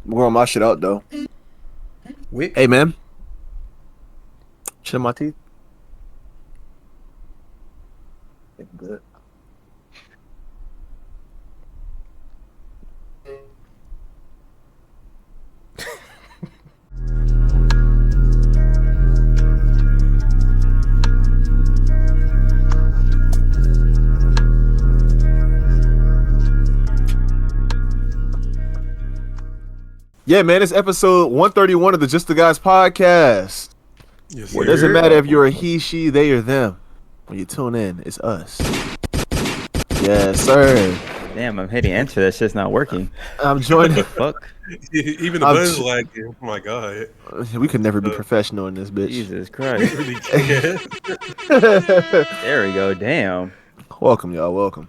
I'm growing my shit out though. Wick. Hey man, shit in my teeth. Good. Yeah, man, it's episode 131 of the Just the Guys podcast. Yes, Where it doesn't sir. matter if you're a he, she, they, or them. When you tune in, it's us. Yes, sir. Damn, I'm hitting enter. That shit's not working. I'm joined. Fuck. Even the I'm buzz is j- lagging. Oh my god. We could never be professional in this bitch. Jesus We Christ. really can't. There we go. Damn. Welcome, y'all. Welcome.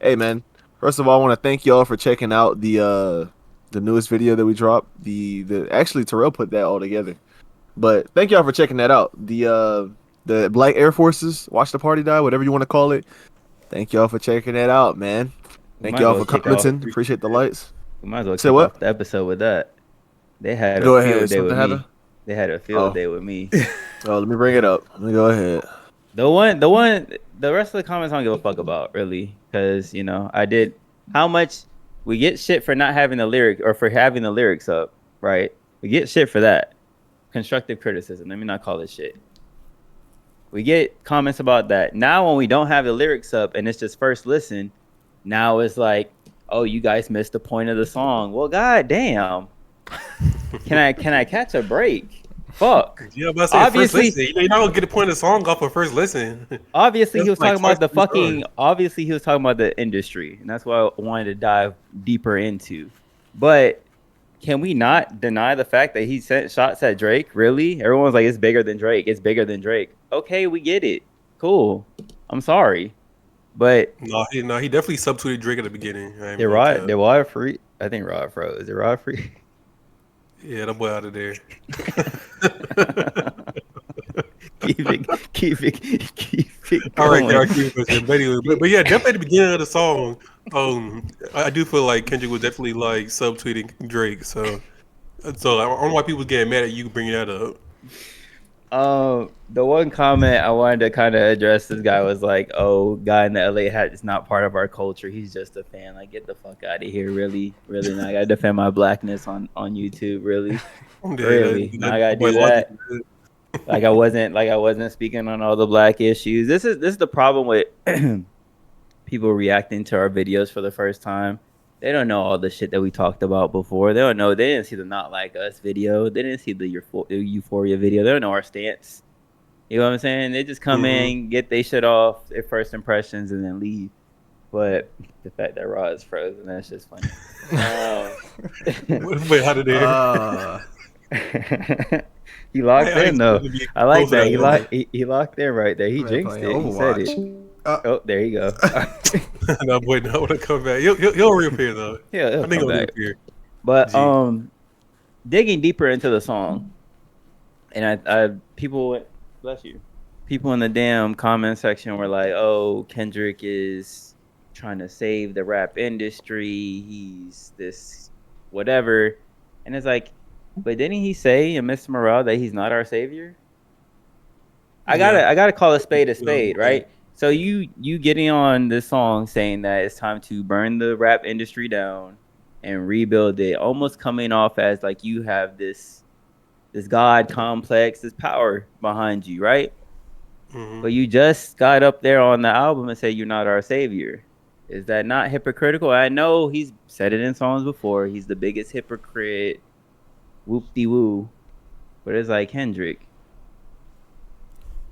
Hey, man. First of all, I want to thank y'all for checking out the newest video that we dropped. The actually Terrell put that all together, but thank y'all for checking that out. The Black Air Forces Watch the Party Die, whatever you want to call it. Thank y'all for checking that out, man. Thank Might y'all as for well kick off. commenting. Appreciate the lights. We might as well Say kick what? off the episode with that. They had Go a ahead. field day Something with me. happened? They had a field Oh. day with me. Oh, let me bring it up. Let me go ahead. The rest of the comments I don't give a fuck about, really. Because, I did how much we get shit for not having the lyric or for having the lyrics up, right? We get shit for that. Constructive criticism. Let me not call it shit. We get comments about that. Now, when we don't have the lyrics up and it's just first listen, now it's like, oh, you guys missed the point of the song. Well, goddamn. Can I catch a break? Fuck. Yeah, but I say Obviously- first listen. You're not gonna get a point of the song off of first listen. Obviously, he That's was talking like about the twice three fucking. songs. Obviously, he was talking about the industry, and that's what I wanted to dive deeper into. But can we not deny the fact that he sent shots at Drake? Really? Everyone's like, it's bigger than Drake. It's bigger than Drake. Okay, we get it. Cool. I'm sorry, but No, he definitely subtweeted Drake at the beginning. I ain't did gonna cap. Rod free? I think Rod froze. Is it Rod free? Yeah, that boy out of there. keep it All right, going. y'all keep it. But anyway, but yeah, definitely at the beginning of the song, I do feel like Kendrick was definitely like subtweeting Drake. So I don't know why people getting mad at you bringing that up. The one comment I wanted to kind of address, this guy was like, "Oh, guy in the LA hat is not part of our culture. He's just a fan. Like, get the fuck out of here. Really, really. Now I gotta defend my blackness on YouTube. Really, really. Now I gotta do that. Like I wasn't speaking on all the black issues. This is the problem with people reacting to our videos for the first time. They don't know all the shit that we talked about before. They don't know. They didn't see the Not Like Us video. They didn't see the Euphoria video. They don't know our stance. You know what I'm saying? They just come in, get their shit off, their first impressions, and then leave. But the fact that Raw is frozen, that's just funny. Wait, how did they? He locked in though. I like that. He locked in right there. He Man, jinxed it. playing He said it. Overwatch. Oh, there you go. No, boy, not when I come back. He'll reappear though. Yeah, I think he'll reappear. But Gee. digging deeper into the song, and I people, bless you, people in the damn comment section were like, "Oh, Kendrick is trying to save the rap industry. He's this whatever," and it's like, but didn't he say in Mr. Morale that he's not our savior? I gotta call a spade, right? So you getting on this song saying that it's time to burn the rap industry down and rebuild it, almost coming off as like you have this God complex, this power behind you, right? Mhm. But you just got up there on the album and say you're not our savior. Is that not hypocritical? I know he's said it in songs before. He's the biggest hypocrite, whoop-de-woo. But it's like, Kendrick.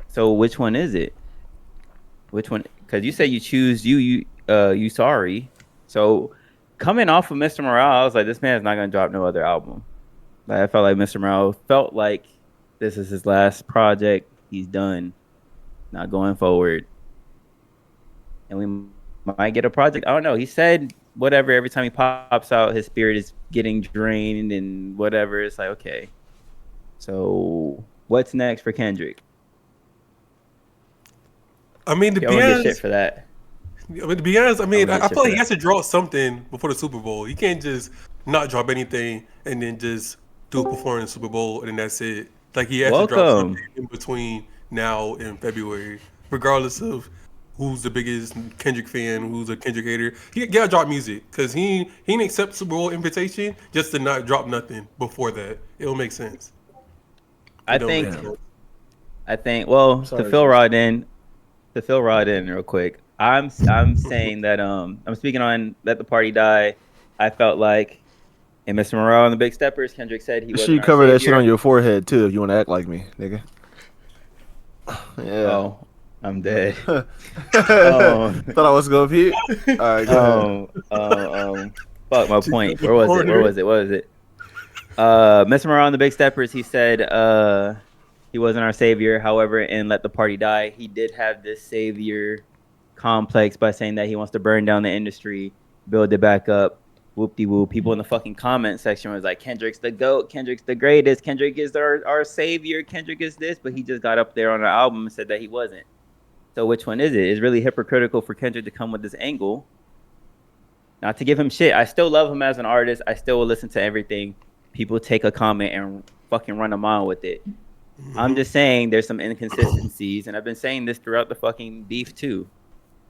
So which one is it? Which one? Because you say you choose you sorry. So coming off of Mr. Morale, I was like, this man's not gonna drop no other album. Like, I felt like Mr. Morale felt like this is his last project. He's done, not going forward. And we might get a project. I don't know. He said whatever every time he pops out, his spirit is getting drained and whatever. It's like, okay. So what's next for Kendrick? I mean, to Y'all be gonna get honest, shit for that. I mean, to be honest, I I'm gonna feel get like shit he for has to draw something before the Super Bowl. He can't just not drop anything and then just do a performance in the Super Bowl and then that's it. Like he has to drop something Welcome. in between now and February, regardless of who's the biggest Kendrick fan, who's a Kendrick hater. He gotta drop music because he didn't accept Super Bowl invitation just to not drop nothing before that. It don't make sense. It I don't make think Damn. sense. I think well to Sorry, fill Jason. Rod in real quick. I'm saying that I'm speaking on Let the Party Die. I felt like in Mr. Morale and the Big Steppers, Kendrick said he Make sure you wasn't our cover that shit on savior. your forehead too if you want to act like me, nigga. Yeah. Oh, I'm dead. Thought Um, I was gonna pee. All right, go ahead. fuck my Just point. the Where was it? Where corner. was it? What was it? Mr. Morale and the Big Steppers, he said he wasn't our savior. However, in Let the Party Die, he did have this savior complex by saying that he wants to burn down the industry, build it back up. Whoop de whoop. People in the fucking comment section was like, Kendrick's the GOAT, Kendrick's the greatest, Kendrick is our savior, Kendrick is this, but he just got up there on the album and said that he wasn't. So which one is it? It's really hypocritical for Kendrick to come with this angle. Not to give him shit. I still love him as an artist. I still will listen to everything. People take a comment and fucking run a mile with it. I'm just saying there's some inconsistencies, and I've been saying this throughout the fucking beef too.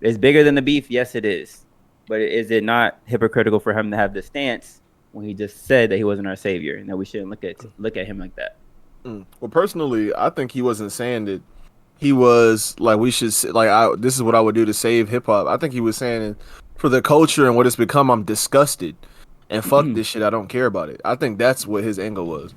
It's bigger than the beef, yes, it is. But is it not hypocritical for him to have this stance when he just said that he wasn't our savior and that we shouldn't look at him like that? Well, personally, I think he wasn't saying that he was like we should like this is what I would do to save hip hop. I think he was saying for the culture and what it's become, I'm disgusted and fuck this shit. I don't care about it. I think that's what his angle was.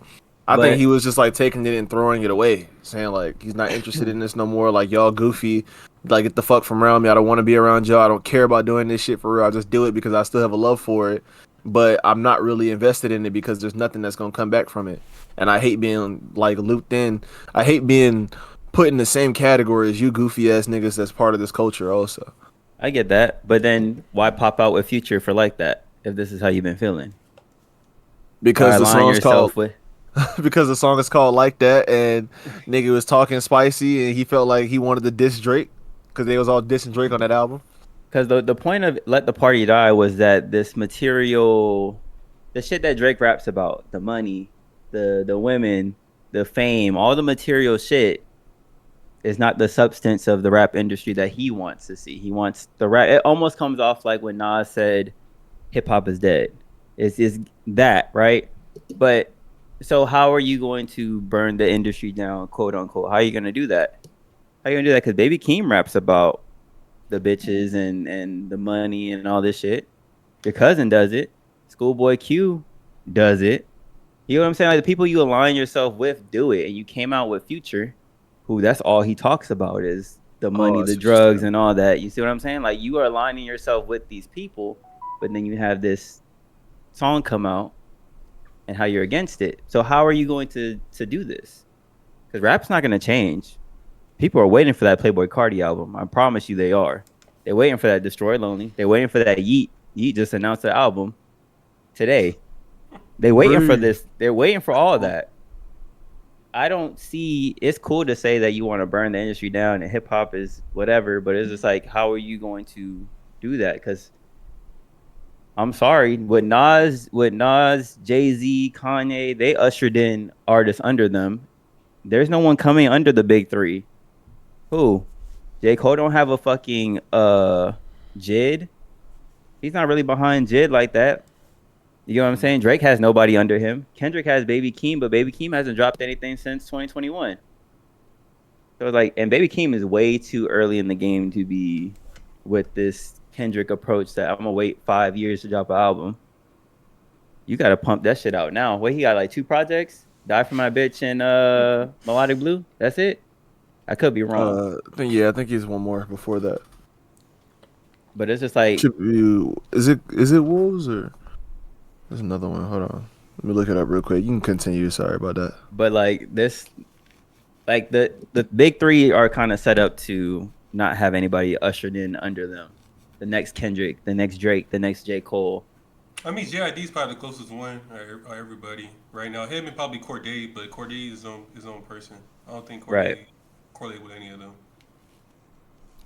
I think he But was just like taking it and throwing it away, saying like he's not interested in this no more. Like y'all goofy, like get the fuck from around me. I don't want to be around y'all. I don't care about doing this shit for real. I just do it because I still have a love for it, but I'm not really invested in it because there's nothing that's gonna come back from it. And I hate being like looped in. I hate being put in the same category as you goofy ass niggas that's part of this culture also. I get that. But then why pop out with Future for like that if this is how you've been feeling? Why Because the align song's called yourself with? because the song is called like that and nigga was talking spicy and he felt like he wanted to diss Drake because they was all dissing Drake on that album. Because the point of Let the Party Die was that this material, the shit that Drake raps about, the money, the women, the fame, all the material shit is not the substance of the rap industry that he wants to see. He wants the rap. It almost comes off like when Nas said hip hop is dead. It's that, right? But so how are you going to burn the industry down, quote unquote? How are you going to do that? How are you going to do that? Because Baby Keem raps about the bitches and the money and all this shit. Your cousin does it. Schoolboy Q does it. You know what I'm saying? Like the people you align yourself with do it, and you came out with Future, who that's all he talks about is the Oh, money, I the see what you're drugs, saying. and all that. You see what I'm saying? Like you are aligning yourself with these people, but then you have this song come out, and how you're against it. So how are you going to do this? Because rap's not going to change. People are waiting for that Playboy Cardi album. I promise you they are. They're waiting for that Destroy Lonely. They're waiting for that Yeet. Yeet just announced the album today. They're waiting for this. They're waiting for all of that. I don't see. It's cool to say that you want to burn the industry down and hip hop is whatever, but it's just like, how are you going to do that? Because I'm sorry, with Nas, Jay Z, Kanye, they ushered in artists under them. There's no one coming under the big three. Who? J. Cole don't have a fucking Jid. He's not really behind Jid like that. You know what I'm saying? Drake has nobody under him. Kendrick has Baby Keem, but Baby Keem hasn't dropped anything since 2021. So like, and Baby Keem is way too early in the game to be with this Kendrick approach that I'm gonna wait 5 years to drop an album. You gotta pump that shit out now. Wait, he got like 2 projects? Die for My Bitch and Melodic Blue. That's it. I could be wrong, I think he's one more before that. but it's just like, Is it Wolves or there's another one? Hold on. Let me look it up real quick. You can continue. Sorry about that. but like this, like the big three are kind of set up to not have anybody ushered in under them. The next Kendrick, the next Drake, the next J. Cole. I mean, JID is probably the closest one of everybody right now. Him and probably Corday, but Corday is his own person. I don't think Right. Corday correlate with any of them.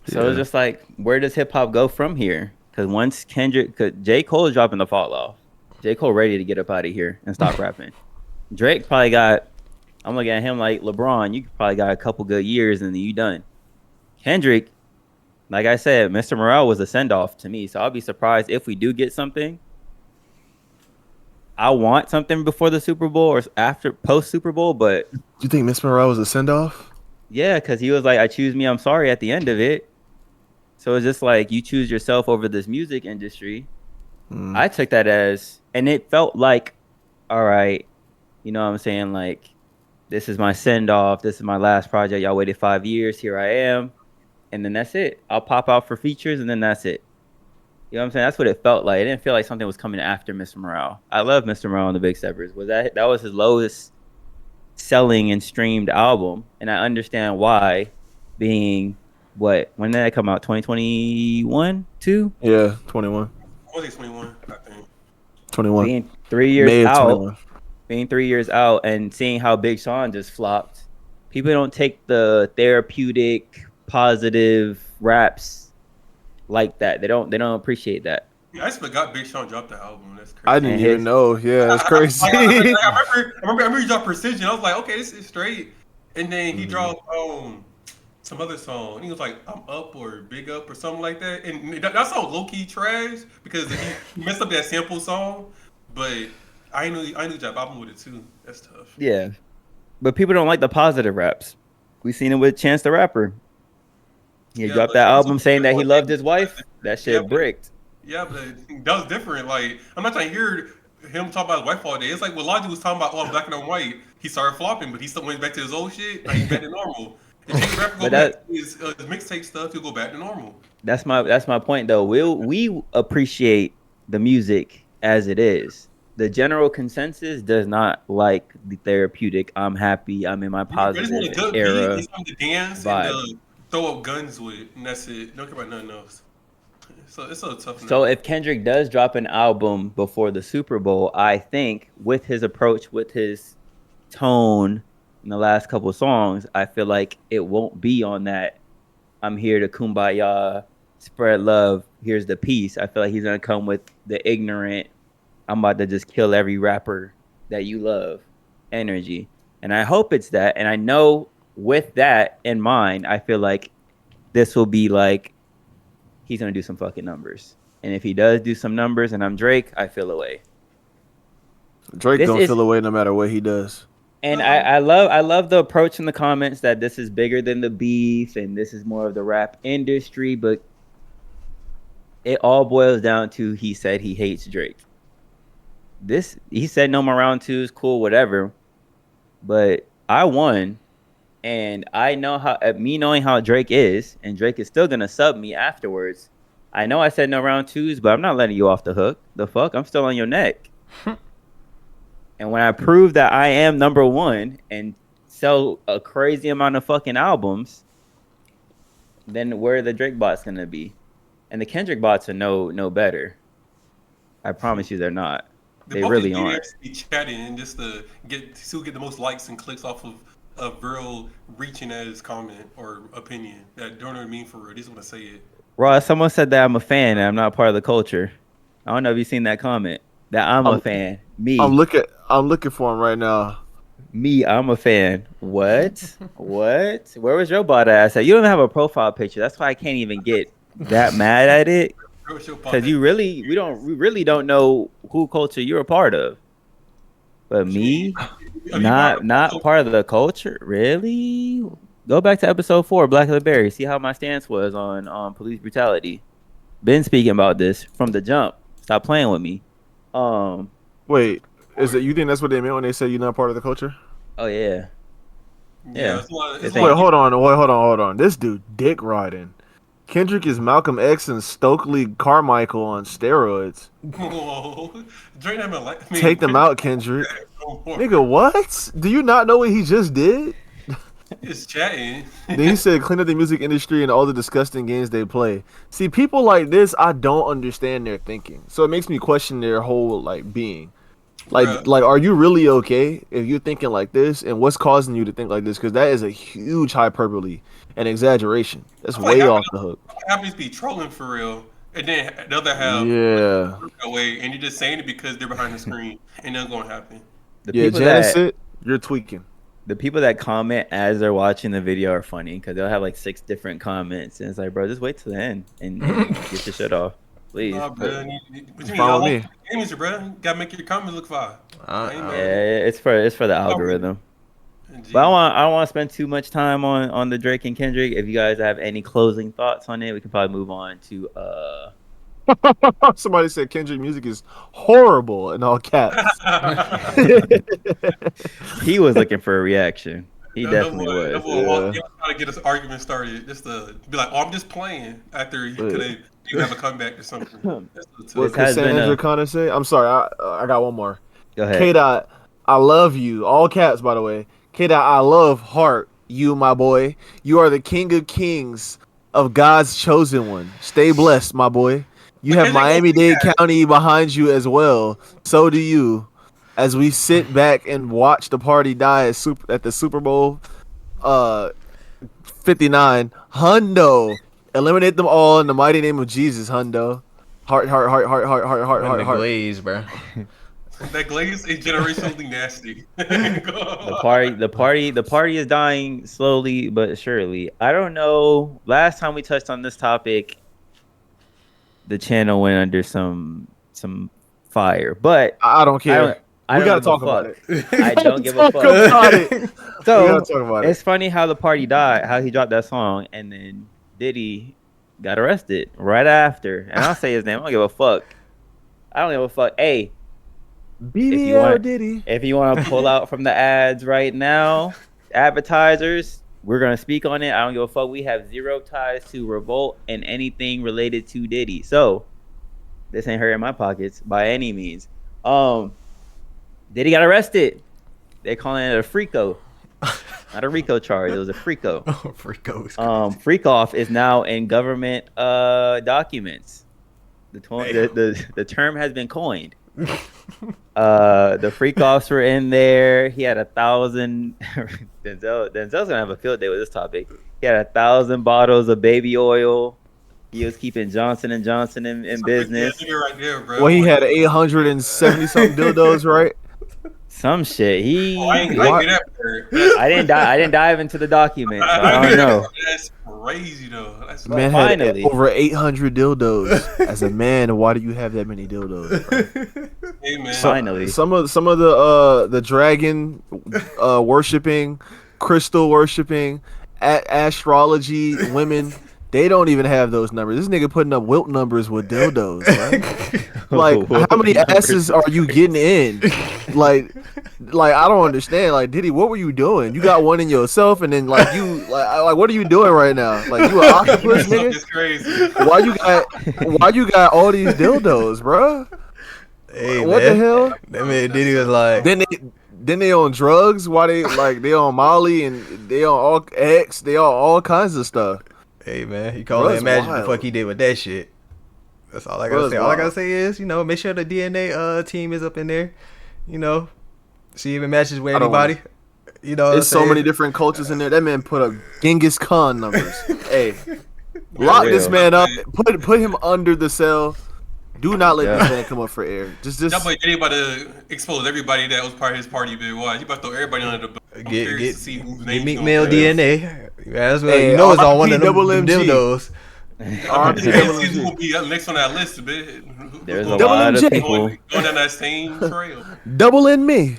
So it's Yeah. just like, where does hip hop go from here? Because once Kendrick, cause J. Cole is dropping the fall off. J. Cole ready to get up out of here and stop rapping. Drake probably got. I'm looking at him like LeBron. You probably got a couple good years and then you done. Kendrick, like I said, Mr. Morale was a send off to me. So I'll be surprised if we do get something. I want something before the Super Bowl or after post Super Bowl, but Do you think Miss Morale was a send off? yeah, because he was like, "I choose me. I'm sorry." At the end of it, so it's just like you choose yourself over this music industry. I took that as, and it felt like, all right, you know what I'm saying? Like, this is my send off. This is my last project. Y'all waited 5 years. Here I am, and then that's it. I'll pop out for features, and then that's it. You know what I'm saying? That's what it felt like. It didn't feel like something was coming after Mr. Morale. I love Mr. Morale and the Big Steppers. That was his lowest selling and streamed album, and I understand why. Being what, when did that come out? 2021, two. Yeah, 21. Was he 21? I think. 21. Being 3 years May of out, 21. being 3 years out, and seeing how Big Sean just flopped. People don't take the therapeutic, positive raps like that. They don't appreciate that. Yeah, I just forgot Big Sean dropped the album. That's crazy. I didn't And even his- know. Yeah, that's crazy. I remember he dropped Precision. I was like, okay, this is straight. And then he dropped some other song. He was like, I'm up or big up or something like that. And that song low key trash because he messed up that sample song. But I knew he dropped album with it too. That's tough. Yeah, but people don't like the positive raps. We seen it with Chance the Rapper. He Yeah, dropped but that it's album a saying that he different loved one. his wife. That shit Yeah, but- bricked. Yeah, but that was different. Like, I'm not trying to hear him talk about his wife all day. It's like what Logic was talking about, oh, I'm black and I'm white. He started flopping, but he still went back to his old shit. Now he's back to normal. If Chance the Rapper go But back to his mixtape stuff, he'll go back to normal. That's my point though. We appreciate the music as it is. The general consensus does not like the therapeutic. I'm happy. I'm in my I just want a positive good beat era. and something to dance vibe. and throw up guns with, and that's it. Don't care about nothing else. So it's so tough. So if Kendrick does drop an album before the Super Bowl, I think with his approach, with his tone in the last couple of songs, I feel like it won't be on that I'm here to kumbaya, spread love, here's the peace. I feel like he's gonna come with the ignorant, I'm about to just kill every rapper that you love energy. And I hope it's that. And I know with that in mind, I feel like this will be like he's gonna do some fucking numbers. And if he does do some numbers and I'm Drake, I feel away. Drake This don't is- feel away no matter what he does. And I love the approach in the comments that this is bigger than the beef and this is more of the rap industry, but it all boils down to he said he hates Drake. He said no more round twos, cool, whatever. But I won, and I know how me knowing how Drake is, and Drake is still gonna sub me afterwards. I know I said no round twos, but I'm not letting you off the hook. The fuck, I'm still on your neck. And when I prove that I am number one and sell a crazy amount of fucking albums, then where are the Drake bots gonna be? And the Kendrick bots are no better. I promise you, they're not. They both really these aren't. dudes be chatting and just to get the most likes and clicks off of a real reaching at his comment or opinion. That don't know what I mean for real. They just want to say it. Ross, someone said that I'm a fan and I'm not part of the culture. I don't know if you've seen that comment. That I'm a fan. Me. I'm looking for him right now. I'm a fan. What? What? Where was your bot ass at? You don't even have a profile picture. That's why I can't even get that mad at it. Because we really don't know who culture you're a part of. But me, not part of the culture. Really? Go back to episode 4, Black of the Berry. See how my stance was on police brutality. Been speaking about this from the jump. Stop playing with me. Wait, is it? You think that's what they meant when they say you're not part of the culture? Oh yeah. Yeah. It's Wait, hold on. This dude dick riding. Kendrick is Malcolm X and Stokely Carmichael on steroids. Drake never like me. Take them out, Kendrick. Nigga, what? Do you not know what he just did? It's chatting. Then he said, clean up the music industry and all the disgusting games they play. See, people like this, I don't understand their thinking. So it makes me question their whole, like, being. Like, are you really okay if you're thinking like this? And what's causing you to think like this? Because that is a huge hyperbole and exaggeration. That's way off the hook. Happens be trolling for real. and then the other half Yeah. away, and you're just saying it because they're behind the screen, and nothing's gonna happen. The Yeah, people Janice, that you're tweaking. the people that comment as they're watching the video are funny because they'll have like 6 different comments, and it's like, bro, just wait till the end and get your shit off, please. Nah, bro. What you mean? Follow Y'all me. want games, bro? You gotta make your comments look fire. I ain't Yeah, mad. it's for the algorithm. But I don't want to spend too much time on the Drake and Kendrick. If you guys have any closing thoughts on it, we can probably move on to Somebody said Kendrick music is horrible in all caps. he was looking for a reaction. He No, definitely no was. boy, Yeah. trying to get us argument started, just to be like, "Oh, I'm just playing." After you could have a comeback or something. That's the What This has been Cassandra a- Connor say? I'm sorry, I got one more. Go ahead. K Dot, I love you. All caps, by the way. K Dot, I love heart. You, my boy. You are the king of kings of God's chosen one. Stay blessed, my boy. You have Miami-Dade County behind you as well. So do you. As we sit back and watch the party die at the Super Bowl 59, Hundo. Eliminate them all in the mighty name of Jesus, Hundo. Heart, heart, heart, heart, heart, heart, heart, heart, heart. Glaze, bro. That glaze is generationally nasty. The party is dying slowly but surely. I don't know. Last time we touched on this topic, the channel went under some fire, but I don't care. I We don't gotta give a talk fuck. about it. I don't give a Talk fuck. about it. We So gotta talk about it. it's funny how the party died, how he dropped that song, and then Diddy got arrested right after. And I'll say his name. I don't give a fuck. I don't give a fuck. Hey, BBL Diddy. if you want to pull out from the ads right now, advertisers, we're gonna speak on it. I don't give a fuck. We have zero ties to Revolt and anything related to Diddy. So this ain't hurting my pockets by any means. Diddy got arrested. They're calling it a freako. Not a RICO charge. It was a freako. Freakos. Freak off is now in government documents. The term has been coined. The freak offs were in there. He had 1,000. Denzel's gonna have a field day with this topic. He had 1,000 bottles of baby oil. He was keeping Johnson and Johnson in business. Right there, bro. Well, he had 870 something dildos, right? Some shit. I didn't dive into the document. So I don't know. That's crazy though. That's Man finally. had over 800 dildos. As a man, why do you have that many dildos? Bro? hey, man. Finally. Some of the dragon worshiping, crystal worshiping, astrology women. They don't even have those numbers. This nigga putting up wilt numbers with dildos. Right? Like, how many asses are you getting in? Like I don't understand. Like, Diddy, what were you doing? You got one in yourself, and then like what are you doing right now? Like, you an octopus, nigga? It's crazy. Why you got all these dildos, bro? Hey, What man. the hell? That man Diddy was like, Then they on drugs? Why they on Molly and they on all X? They on all kinds of stuff. hey man, you can't Bruh's imagine wild. the fuck he did with that shit. That's all I gotta Bruh's say. All I wild. gotta say is, make sure the DNA team is up in there. See if it matches with I don't anybody. There's so many different cultures in there. That man put up Genghis Khan numbers. Hey, lock this man up. Put him under the cell. Do not let this man come up for air. Just That boy Diddy about to expose everybody that was part of his party. Bit why? He about to throw everybody under the bus. I'm curious to see whose Get name Meek he's Mill gonna DNA. That's what Hey, it's on one of them double MG. dildos. I'm curious to see who will be up next on that list, bit. There's a Double lot MJ. of people. Going down that same trail. Double in me.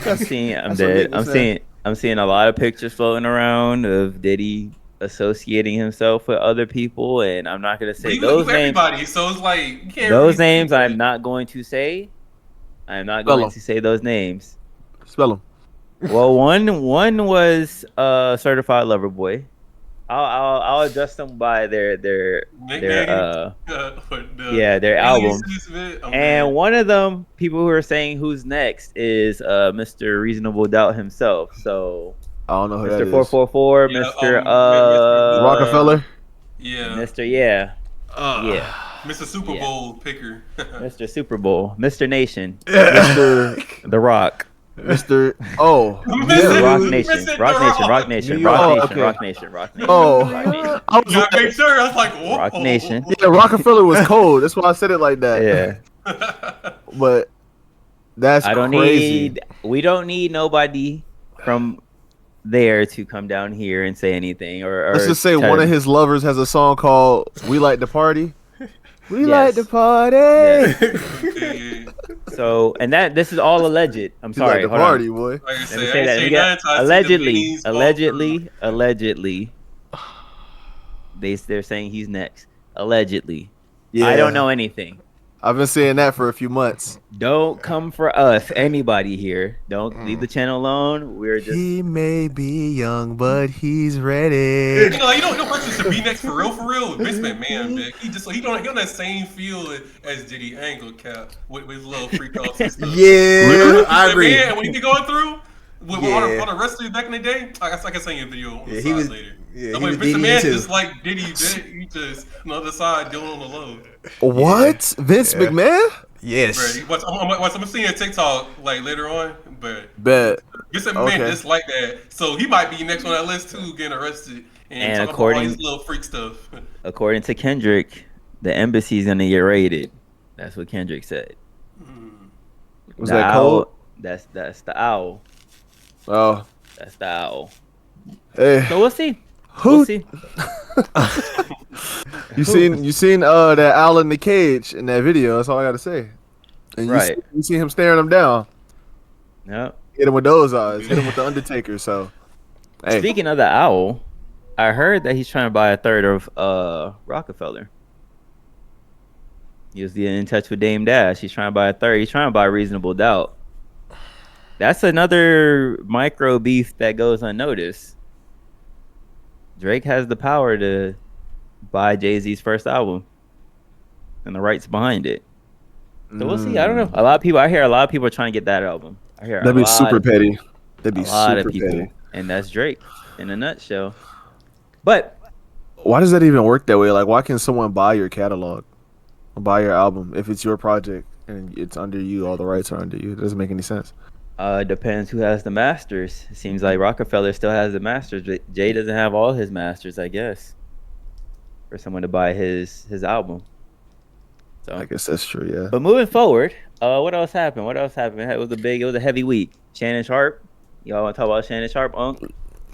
I'm seeing what I'm seeing a lot of pictures floating around of Diddy associating himself with other people, and I'm not gonna say He those with names. everybody, so it's like you can't Those really names say I'm not going to say. I'm not Spell going 'em. to say those names. Spell him. Well, one was Certified Lover Boy. I'll adjust them by their nickname. their album. And And one of them, people who are saying who's next is Mr. Reasonable Doubt himself. So I don't know who that Mr. is. 444, Yeah, Mr. Rockefeller. yeah, Mr. Yeah, Mr. Super Yeah. Bowl picker. Mr. Super Bowl, Mr. Nation, Mr. The Rock. Mr. Oh, Mr. Rock yeah. Nation, Mr. Rock Nation, Rock. Rock Nation, New Rock York. Nation, Oh, Rock okay. Nation, Rock Nation, Oh, Rock Nation. I was Gotta make like, sure. I was like, whoa. Rock Nation. yeah, Rockefeller was cold. That's why I said it like that. Yeah, But that's I don't crazy. need. We don't need nobody from there to come down here and say anything Let's or just say try one of to. his lovers has a song called "We Like to Party." We like to Yes. party. Yes. Yeah. So, and that this is all alleged. I'm We like sorry. to Hold on. party, boy. Like I Let me said, I say ain't that. Let say me get nothing until I see the allegedly, veins fall through. allegedly. They're saying he's next. Allegedly. Yeah, I don't know anything. I've been saying that for a few months. Don't come for us, anybody here. Don't leave the channel alone. We're just He may be young, but he's ready. You know, person should be next for real. Vince McMahon, man. He on that same field as Diddy Angle Cap with his little freak offs and stuff. Yeah, I Vince agree. McMahon, when he be going through with Yeah. all the wrestlers back in the day, I can send you a video on the Yeah, side he was. later. Yeah, The he way was Vince DDing McMahon too. just like Diddy, he just on the other side doing on the low. What? Vince Yeah. McMahon? Yes. I'm seeing a TikTok like later on, but Bet. Vince McMahon Okay. just like that, so he might be next on that list too, getting arrested and And talking about all his little freak stuff. according to Kendrick, the embassy's gonna get raided. That's what Kendrick said. Was The that owl, cold? That's the owl. Oh, That's the owl. hey. So we'll see. Who We'll see. you seen that owl in the cage in that video? That's all I gotta say. And Right. you see him staring him down. Yep. Hit him with those eyes. Hit him with the Undertaker. So, hey, Speaking of the owl, I heard that he's trying to buy a third of Rockefeller. He was in touch with Dame Dash. He's trying to buy a third. He's trying to buy Reasonable Doubt. That's another micro beef that goes unnoticed. Drake has the power to buy Jay-Z's first album and the rights behind it. So we'll see. I don't know. I hear a lot of people are trying to get that album. I hear that'd be super petty. That'd a be lot super of people, petty. and that's Drake in a nutshell. But Why does that even work that way? Like, why can someone buy your catalog, or buy your album if it's your project and it's under you? All the rights are under you. It doesn't make any sense. depends who has the masters. It seems like Rockefeller still has the masters, but Jay doesn't have all his masters, I guess, for someone to buy his album. So I guess that's true. Yeah. But moving forward, what else happened? It was a heavy week. Shannon Sharp. Y'all want to talk about Shannon Sharp, Unc?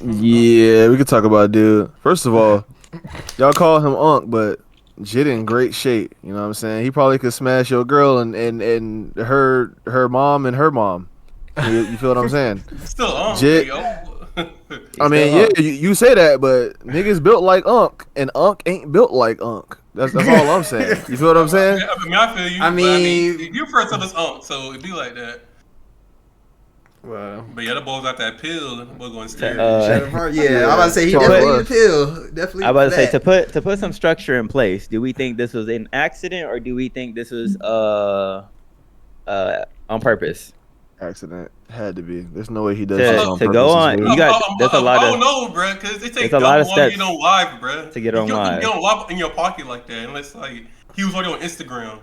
Yeah, we could talk about dude. First of all, y'all call him Unc, but Jit in great shape. You know what I'm saying? He probably could smash your girl and her mom and her mom. You feel what I'm saying? Still on, Jit. yo. I mean, still yeah, Unc. you say that, but niggas built like Unc, and Unc ain't built like Unc. That's all I'm saying. You feel what I'm saying? I feel you. I but mean- you first of us so it'd be like that. Wow. But yeah, the boy got that pill, and the boy going stare. Shannon Sharp, yeah, I'm about to say he Sure definitely was. need a pill. Definitely. I was about to say that. to put some structure in place. Do we think this was an accident or do we think this was on purpose? Accident had to be. There's no way he does To- this on to purpose. go It's on- weird. you got- there's a lot I of- don't know, bro, because it takes there's a lot of double on steps get on live, bro. to get on you live. You get on live in your pocket like that, unless like he was already on Instagram,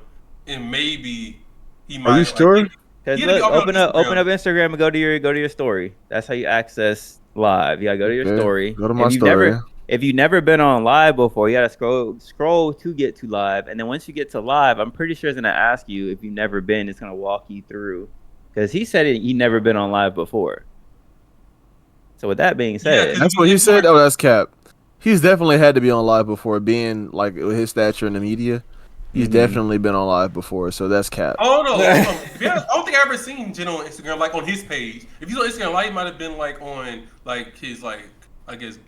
and maybe he might. Are you sure? Because Yeah, look, I'll be on open Instagram. up Instagram and go to your story. That's how you access live. You gotta go to your Okay, story. go to my if you've story. if you've never been on live before, you gotta scroll to get to live. And then once you get to live, I'm pretty sure it's gonna ask you if you've never been. It's gonna walk you through. Because he said he never been on live before. So with that being said, 'cause That's what he said. Oh, that's cap. He's definitely had to be on live before, being like with his stature in the media. He's definitely been on live before, so that's cap. Oh no, I don't think I ever seen Jen on Instagram like on his page. If he's on Instagram, like he might have been like on like his like I guess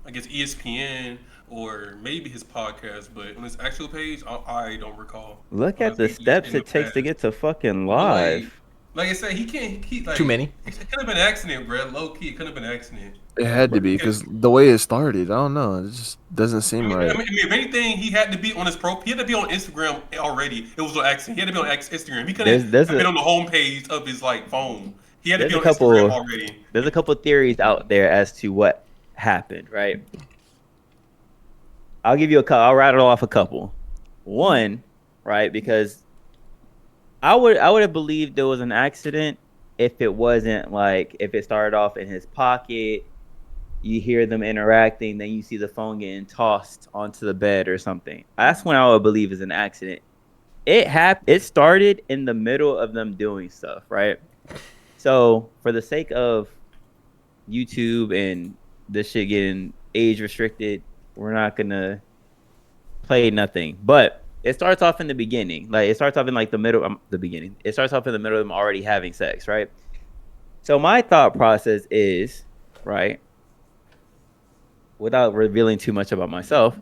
ESPN or maybe his podcast, but on his actual page, I don't recall. look at the steps it takes to get to fucking live. Like I said, he can't. Like, Too many. It could have been an accident, bro. Low key, it could have been an accident. It had to be because the way it started, I don't know. It just doesn't seem right. I mean, if anything, he had to be on his he had to be on Instagram already. It was an accident. He had to be on Instagram. He couldn't have been on the homepage of his like phone. He had to be on Instagram already. There's a couple theories out there as to what happened, right? I'll give you a couple. I'll rattle off a couple. One, right, because I would have believed there was an accident if it wasn't like if it started off in his pocket, you hear them interacting, then you see the phone getting tossed onto the bed or something. That's when I would believe is an accident. It started in the middle of them doing stuff, right? So for the sake of YouTube and this shit getting age restricted, we're not gonna play nothing. But it starts off in the beginning. Like it starts off in like the middle, the beginning. It starts off in the middle of them already having sex, right? So my thought process is, right, without revealing too much about myself,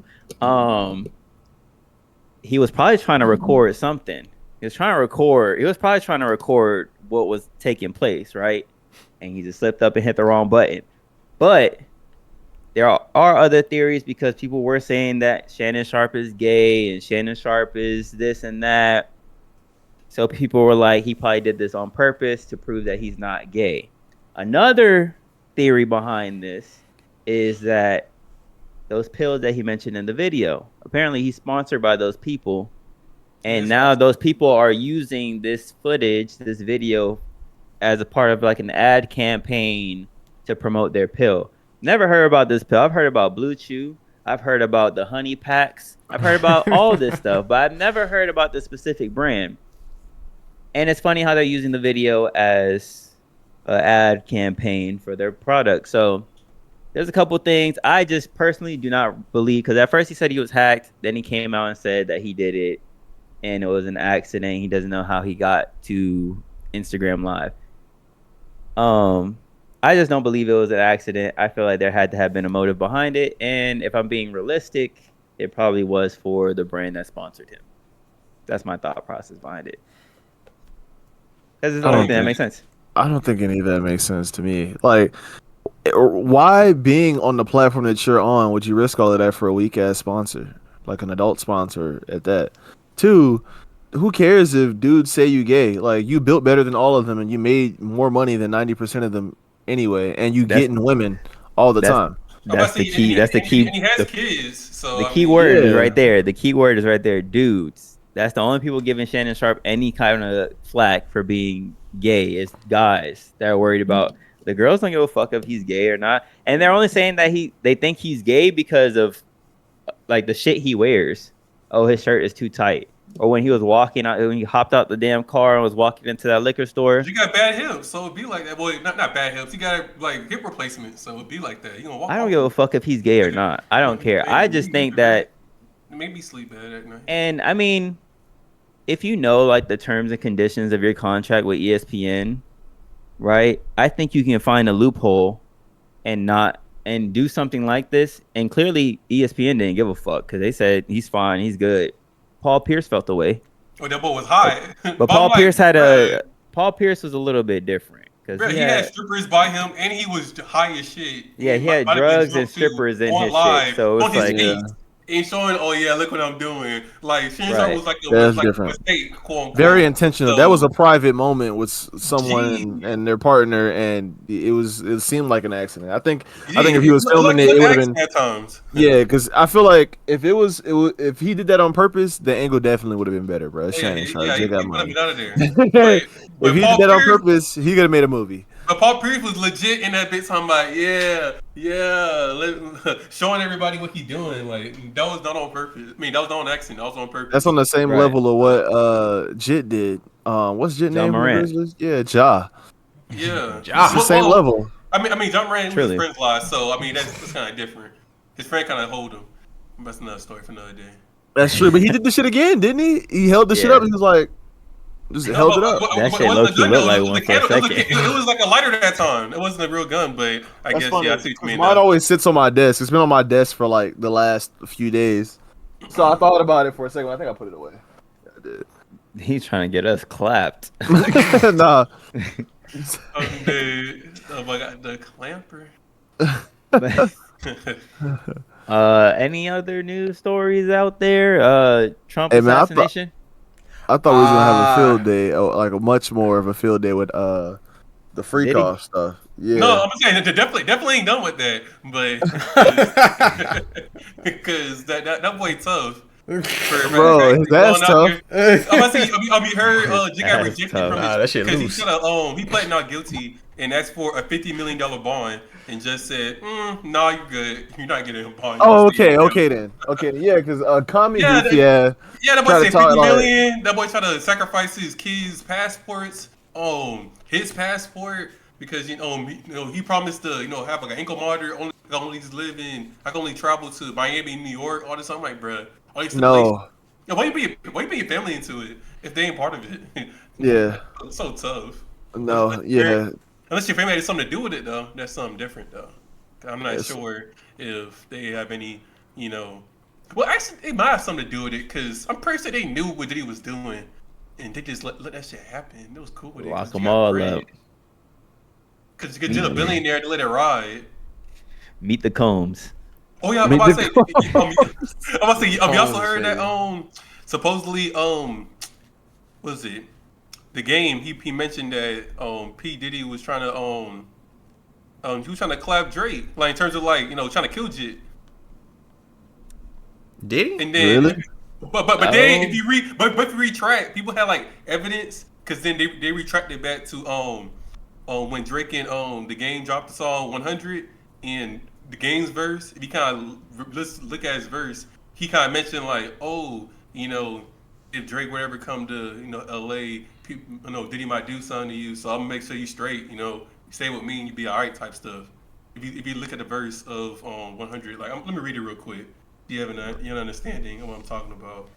he was probably trying to record something. He was probably trying to record what was taking place, right? And he just slipped up and hit the wrong button. But there are other theories because people were saying that Shannon Sharpe is gay and Shannon Sharpe is this and that. So people were like, he probably did this on purpose to prove that he's not gay. Another theory behind this is that those pills that he mentioned in the video, apparently he's sponsored by those people. And now those people are using this footage, this video, as a part of like an ad campaign to promote their pill. Never heard about this pill. I've heard about Blue Chew. I've heard about the honey packs. I've heard about all this stuff, but I've never heard about the specific brand. And it's funny how they're using the video as an ad campaign for their product. So there's a couple things I just personally do not believe, because at first he said he was hacked. Then he came out and said that he did it and it was an accident. He doesn't know how he got to Instagram Live. I just don't believe it was an accident. I feel like there had to have been a motive behind it. And if I'm being realistic, it probably was for the brand that sponsored him. That's my thought process behind it. Because it's the only thing that makes sense. I don't think any of that makes sense to me. Like, why being on the platform that you're on would you risk all of that for a weak ass sponsor, like an adult sponsor at that? Two, who cares if dudes say you gay? Like, you built better than all of them and you made more money than 90% of them anyway, and you getting women all the time. That's the key. That's the key. And he has kids, so the key word is right there. The key word is right there. Dudes. That's the only people giving Shannon Sharpe any kind of flack for being gay. It's guys that are worried about. The girls don't give a fuck if he's gay or not, and they're only saying that they think he's gay because of like the shit he wears. Oh, his shirt is too tight. Or when he was walking out, when he hopped out the damn car and was walking into that liquor store. You got bad hips, so it'd be like that. Boy, not bad hips. You got like hip replacement, so it'd be like that. You gonna walk? I don't give a fuck if he's gay or not. I don't care. I just think that it made me sleep bad at night. And I mean, if you know like the terms and conditions of your contract with ESPN, right? I think you can find a loophole and do something like this. And clearly ESPN didn't give a fuck because they said he's fine, he's good. Paul Pierce felt the way. Oh, that boy was high. But Paul Pierce Paul Pierce was a little bit different because he had strippers by him and he was high as shit. Yeah, he had drugs and strippers in his shit. So it's like ain't showing. Oh yeah, look what I'm doing. Like Shannon Sharpe was like a mistake, quote unquote. Very intentional. So, that was a private moment with someone and their partner, and it seemed like an accident. I think if he was filming it would have been at times. Yeah, because I feel like if he did that on purpose, the angle definitely would have been better, bro. Shannon Sharpe, he got money out of there. If he did that on purpose, he could have made a movie. But Paul Pierce was legit in that bit talking about, showing everybody what he's doing. Like, that was not on purpose. I mean, that was not on accident. That was on purpose. That's on the same level of what Jit did. What's Jit name? Yeah, Ja. Yeah. Ja. It's the same level. I mean, John Moran was his friend's life, so, I mean, that's kind of different. His friend kind of hold him. That's another story for another day. That's true, but he did the shit again, didn't he? He held the shit up and he was like, held it up. That shit low-key looked like one for a second. It was like a lighter that time. It wasn't a real gun, but I guess, funny. I see what you mean. Mine always sits on my desk. It's been on my desk for like the last few days. So I thought about it for a second. I think I put it away. Yeah, I did. He's trying to get us clapped. Nah. I got the clamper. Any other news stories out there? Trump assassination? I thought we was gonna have a field day, like a much more of a field day with the freak off stuff. Yeah. No, I'm saying that definitely ain't done with that, but because that boy tough. Bro, his ass going out tough. there. I'm about to say, I heard Jig got That's rejected tough. from Nah, his that shit because loose. he pled not guilty and asked for a $50 million bond and just said, "Nah, you're good. You're not getting a bond. You can Oh, stay in jail." okay then. Okay, yeah, because Kami Yeah, goofy ass yeah, that boy try to said talk 50 like, million. That boy tried to sacrifice his kids' passports, his passport because he promised to have like an ankle monitor. Only live in. I can only travel to Miami, New York, all this. I'm like, bruh, all these stipulations. no, Yeah, why you bring your family into it if they ain't part of it? yeah, It's so tough. no, yeah. Unless your family had something to do with it, though, that's something different, though. I'm not It's, sure if they have any, you know. Well, actually, they might have something to do with it because I'm pretty sure they knew what Diddy was doing, and they just let that shit happen. It was cool with it Lock because you them got all bread. up. Because you're a billionaire to let it ride. Meet the Combs. Oh yeah, I'm Meet about the to say. I'm about to say. You also Combs, heard that baby. supposedly what was it the game he mentioned that P Diddy was trying to he was trying to clap Drake like in terms of like trying to kill Jit. Did he? And then, really? but then if Oh, you read, but if you retract, people had like evidence because then they retracted back to when Drake and the game dropped the song 100 and the game's verse. If you kind of let's look at his verse, he kind of mentioned like, oh, if Drake would ever come to L.A., people, Diddy might do something to you, so I'm gonna make sure you straight. Stay with me and you be alright type stuff. If you look at the verse of 100, like let me read it real quick. Do you have an understanding of what I'm talking about?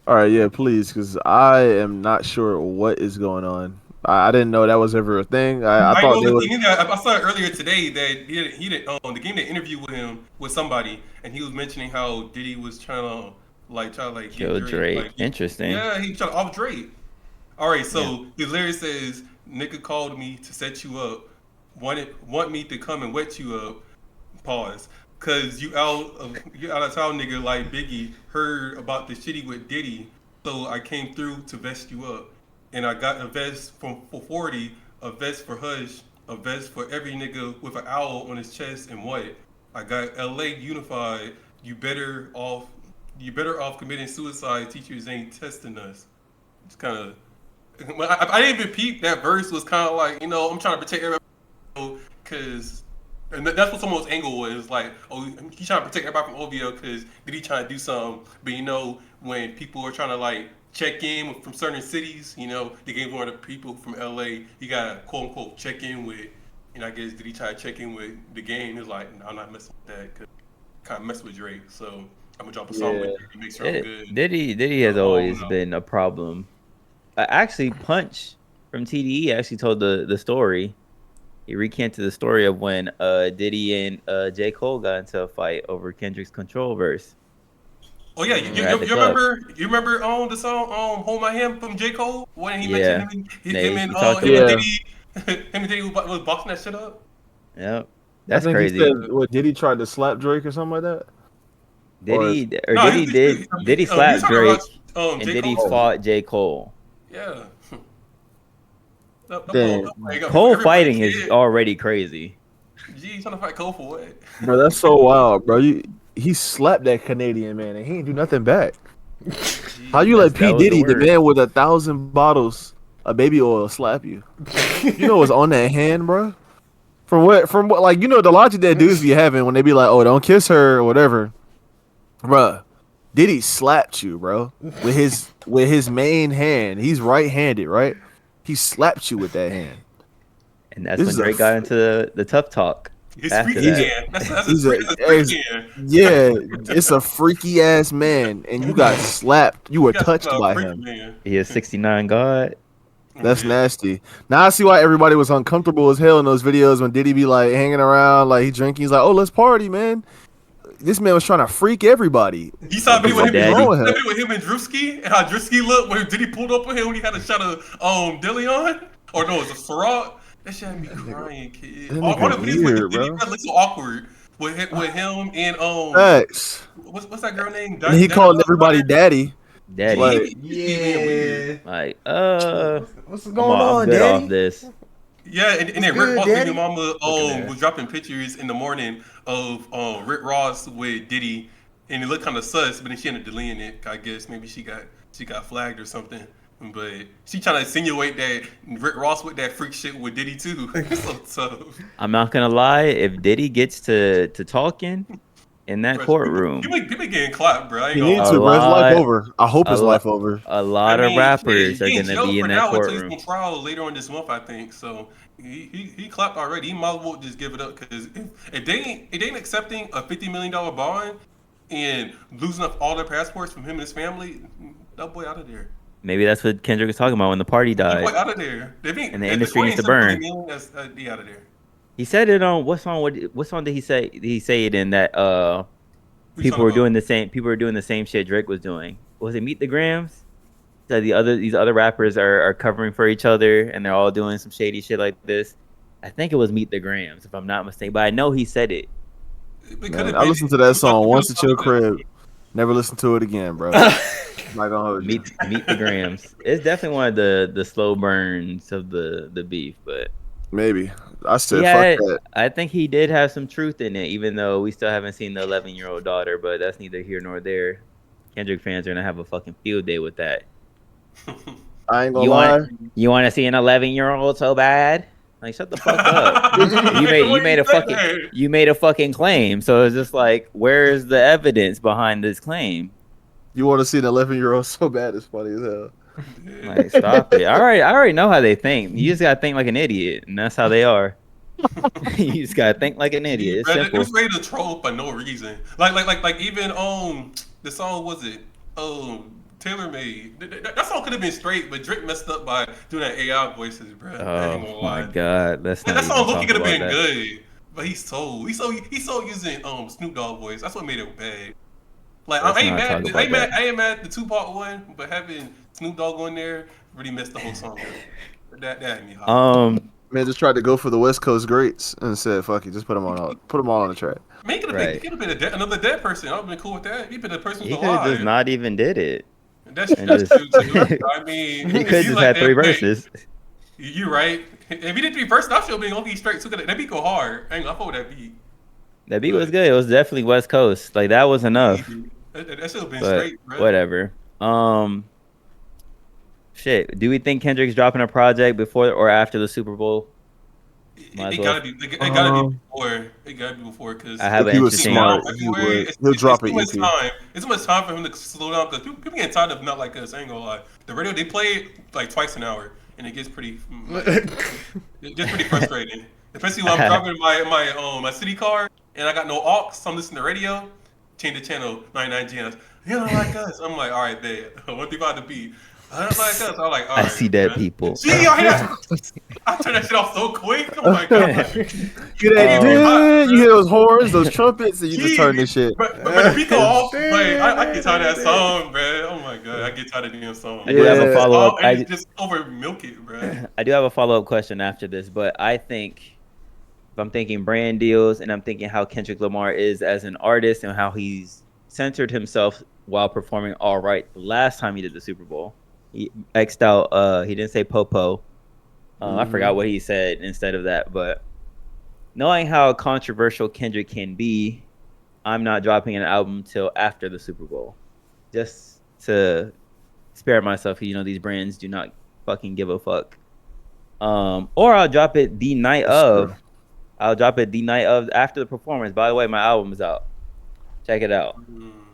All right, yeah, please, because I am not sure what is going on. I didn't know that was ever a thing. I I thought know they the were. thing is that I saw it earlier today that he did the game that interview with him with somebody and he was mentioning how Diddy was trying to get kill Drake Drake. Interesting. yeah he tried to off Drake. All right, Yeah. so his lyric says nigga called me to set you up, want me to come and wet you up. Pause. Cause you out of town nigga like Biggie heard about the shitty with Diddy, so I came through to vest you up. And I got a vest for 40, a vest for Hush, a vest for every nigga with an owl on his chest and what? I got LA unified. You better off committing suicide. Teachers ain't testing us. It's kind of I didn't even peep that verse was kind of like I'm trying to protect everybody because and that's what someone's angle was like. Oh, he's trying to protect everybody from OVO because did he trying to do something? But when people are trying to like check in from certain cities, they gave one of the people from LA. You got to quote unquote check in with. And I guess did he try to check in with the game? He's like, no, I'm not messing with that because kind of mess with Drake. So I'm gonna drop a song with Yeah, Drake to make sure I'm good. Diddy has So, I don't always know. been a problem. Actually, Punch from TDE actually told the story. He recanted the story of when Diddy and J. Cole got into a fight over Kendrick's Control verse. Oh yeah, When we were at the you club. remember the song "Hold My Hand" from J Cole when he mentioned Yeah. He talked him and about. yeah. Diddy him and Diddy was boxing that shit up. Yep. I That's think he said, crazy. "What did he try to slap Drake or something like that?" Or No, Diddy he was slapped talking about Drake and J Diddy Cole. oh, fought J. Cole. Yeah, damn, Cole everybody fighting is kid. already crazy. Gee, you trying to fight Cole for what? bro, that's so wild, bro. He slapped that Canadian man and he didn't do nothing back. How Gee, you let That P was the Diddy, the word. man with 1,000 bottles of baby oil, slap you? You know what's on that hand, bro? From what like the logic that dudes be having when they be like, oh, don't kiss her or whatever, bruh. Diddy slapped you, bro, with his main hand. He's right-handed, right? He slapped you with that hand. And that's This when is a Drake got into the tough talk his after freaky he's a that. hand. That's he's a a freak ex- hand. yeah, it's a freaky ass man, and you got slapped. You You were got touched a by freak him. man. He is 69 God. That's Yeah. nasty. Now I see why everybody was uncomfortable as hell in those videos when Diddy be like hanging around, like he drinking. He's like, "Oh, let's party, man." This man was trying to freak everybody. You saw a What the video with Sugar fuck him and is Drew. wrong Daddy. with That him? video with him and Drewski and how Drewski looked when Diddy pulled up with him when he had a shot of Dilly on, or no, it was a Ciroc. That shit had me That nigga, crying, kid. that All nigga the videos with weird, Diddy bro. bro, look so awkward with him and Facts. what's that girl name? And he called Denzel. everybody daddy. Daddy. Like, Gee, he be being weird. Yeah. Like, What's I'm going I'm on, good off Daddy? this. Yeah, and What's then Rick good, Ross baby Daddy? mama Looking was ass. dropping pictures in the morning of Rick Ross with Diddy. and it looked kind of sus, but then she ended up deleting it. I guess maybe she got flagged or something. But she trying to insinuate that Rick Ross with that freak shit with Diddy too. It's so tough. I'm not gonna lie. If Diddy gets to talking in that Bro, courtroom, people getting clapped, bro. I ain't He gonna needs lie. a to, bro. His life lot, over. I hope a his lot, life over. a lot of Shit, rappers are he in gonna jail be for in that now until he's courtroom. on trial later on this month, I think. So he clapped already. He might as well just give it up because if they ain't accepting a $50 million bond and losing up all their passports from him and his family, that boy out of there. Maybe that's what Kendrick was talking about when the party That boy died out of there. and the If the industry court needs ain't to accepting burn. 50 million, that's he out of there. He said it on what song? What song did he say? Did he say it in that? What you talking about? People were doing the same shit Drake was doing. Was it Meet the Grams? So these other rappers are covering for each other and they're all doing some shady shit like this. I think it was Meet the Grams, if I'm not mistaken. But I know he said it. It could Man, have I been. listened to that song It once was at your something good. crib. Never listened to it again, bro. Not gonna hold you. Meet the Grams. It's definitely one of the slow burns of the beef, but Maybe. I he said, fuck had. that. I think he did have some truth in it, even though we still haven't seen the 11-year-old daughter. But that's neither here nor there. Kendrick fans are gonna have a fucking field day with that. I ain't gonna You lie. want to see an 11-year-old so bad? Like, shut the fuck up. You The way you said made a fucking claim. So it's just like, where's the evidence behind this claim? You want to see an 11-year-old so bad? It's funny as hell. that. Like, stop it. I already know how they think. You just gotta think like an idiot, and that's how they are. You just gotta think like an idiot. It's It simple. was ready to troll for no reason. Like even the song was it Taylor made that song could have been straight, but Drake messed up by doing that AI voices, bro. I ain't gonna Oh my lie. god, let's not That even song talk looking could have about been that. good, but he's so using Snoop Dogg voice. That's what made it bad. Like Let's I ain't not mad. talk about that. I ain't mad at the Tupac one, but having Snoop Dogg on there really messed the whole song up. That had me hot. Man just tried to go for the West Coast greats and said, fuck it, just put them all on the track. Man, he Right. could have been another dead person. I'd have been cool with that. He'd been a person He who's could have just alive. not even did it. That's and true just- too. I mean, He could you just like had that 3 play. verses. You right. If he did 3 verses, I feel being okay straight too. That beat go hard. I fuck with that beat. That beat was good. It was definitely West Coast. Like, that was enough. That should have been But straight, bro. whatever. Shit. Do we think Kendrick's dropping a project before or after the Super Bowl? Might as It well. gotta be. It gotta be before. It gotta be before because I have If an he was interesting. smart, he February. would. He'll drop It's an too much EP. time. It's too much time for him to slow down because people getting tired of not like us. I ain't gonna lie. The radio they play it like twice an hour and it gets pretty. It gets pretty frustrating. Especially when I'm driving my city car and I got no aux, so I'm listening to radio. Change the channel 99 GMs. You don't like us. I'm like, all right, there. One thing about the beat. I don't like us. I'm like, all right. I see dead man. people. See, y'all hear that? I turn that shit off so quick. Oh my god. You hear those horns, those trumpets, and you just turn this shit. But the beat go off. Like, I get tired of that song, bro. Oh my god, I get tired of the damn song. I do have a Yeah. follow up. And just over milk it, bro. I do have a follow up question after this, but I think if I'm thinking brand deals and I'm thinking how Kendrick Lamar is as an artist and how he's centered himself while performing all right the last time he did the Super Bowl. He X'd out, he didn't say Popo. I forgot what he said instead of that, but knowing how controversial Kendrick can be, I'm not dropping an album till after the Super Bowl. Just to spare myself, these brands do not fucking give a fuck. Or I'll drop it the night of. True. I'll drop it the night of after the performance. By the way, my album is out. Check it out.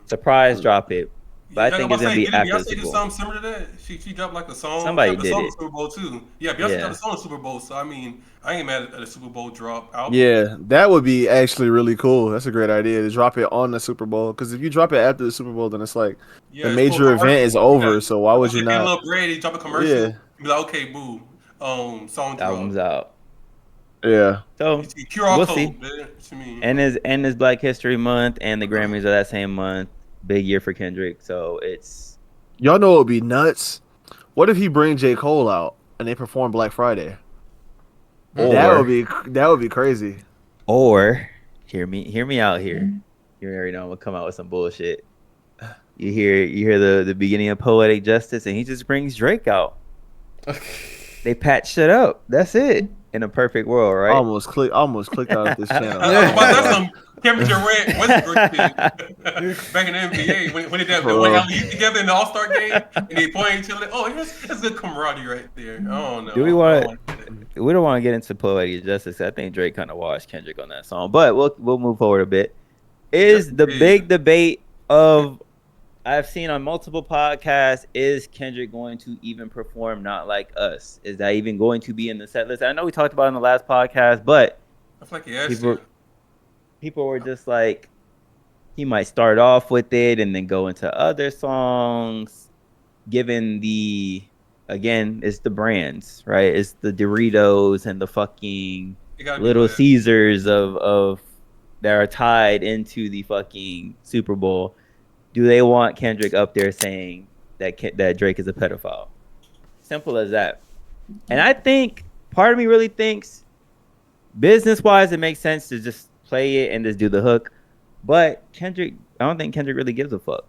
Surprise drop it. But I think it's gonna be after the Beyonce Super did Bowl. something similar to that. She dropped like a song. Somebody she dropped a did song it. in Super Bowl too. Yeah, Beyonce Yeah. dropped a song in Super Bowl. So I mean, I ain't mad at a Super Bowl drop album. Yeah, that would be actually really cool. That's a great idea to drop it on the Super Bowl. Because if you drop it after the Super Bowl, then it's like Yeah, the it's major full event is over. Yeah. So why would you Get a not? little bread, you drop a commercial. Yeah. Be like, okay, boo. Song drop. Album's out. Yeah. So QR we'll code, see. man. What you mean? And his Black History Month and the Grammys are that same month. Big year for Kendrick. So it's Y'all know it would be nuts. What if he bring J. Cole out and they perform Black Friday? That would be crazy. Or hear me out here. You already know I'm gonna come out with some bullshit. You hear the beginning of Poetic Justice and he just brings Drake out. They patch shit up. That's it. in a perfect world, I right? almost clicked out of this channel. That's some Kevin Durant Westbrook thing back in the NBA when they did Bro. one alley together in the All Star game and they point each other. Oh, that's good camaraderie right there. I don't know. Do we I want? don't like that. We don't want to get into poetic justice. I think Drake kind of washed Kendrick on that song, but we'll move forward a bit. Is the big debate of I've seen on multiple podcasts, is Kendrick going to even perform Not Like Us? Is that even going to be in the set list? I know we talked about it in the last podcast, but I feel like he has to. people were just like, he might start off with it and then go into other songs, given again, it's the brands, right? It's the Doritos and the fucking Little Caesars of that are tied into the fucking Super Bowl. Do they want Kendrick up there saying that Drake is a pedophile? Simple as that. And I think part of me really thinks business-wise it makes sense to just play it and just do the hook. But I don't think Kendrick really gives a fuck.